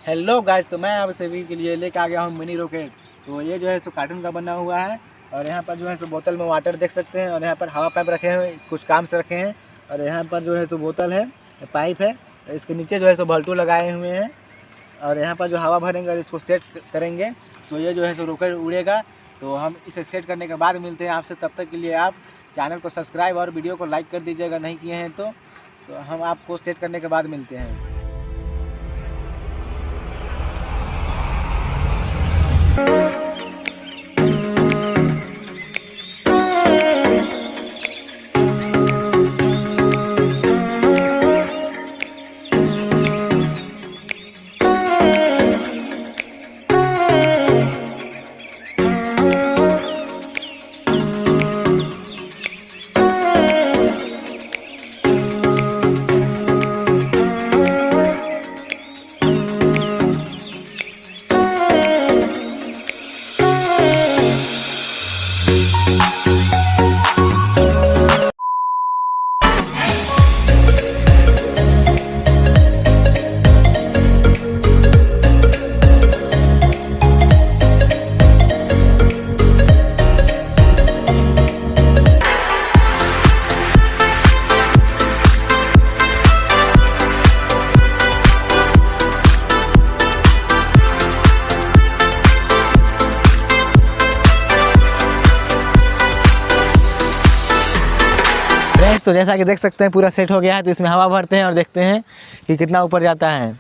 Hello guys, तो मैं आप सभी के लिए लेके आ गया हूँ मिनी रॉकेट। तो ये जो है सो कार्टून का बना हुआ है और यहाँ पर जो है सो बोतल में वाटर देख सकते हैं और यहाँ पर हवा पाइप रखे हैं, कुछ काम से रखे हैं। और यहाँ पर जो है सो बोतल है, पाइप है, इसके नीचे जो है सो बल्टू लगाए हुए हैं और यहाँ पर जो हवा भरेंगे और इसको सेट करेंगे तो ये जो है सो रॉकेट उड़ेगा। तो हम इसे सेट करने के बाद मिलते हैं आपसे। तब तक के लिए आप चैनल को सब्सक्राइब और वीडियो को लाइक कर दीजिएगा नहीं किए हैं तो हम आपको सेट करने के बाद मिलते हैं। तो जैसा कि देख सकते हैं पूरा सेट हो गया है। तो इसमें हवा भरते हैं और देखते हैं कि कितना ऊपर जाता है।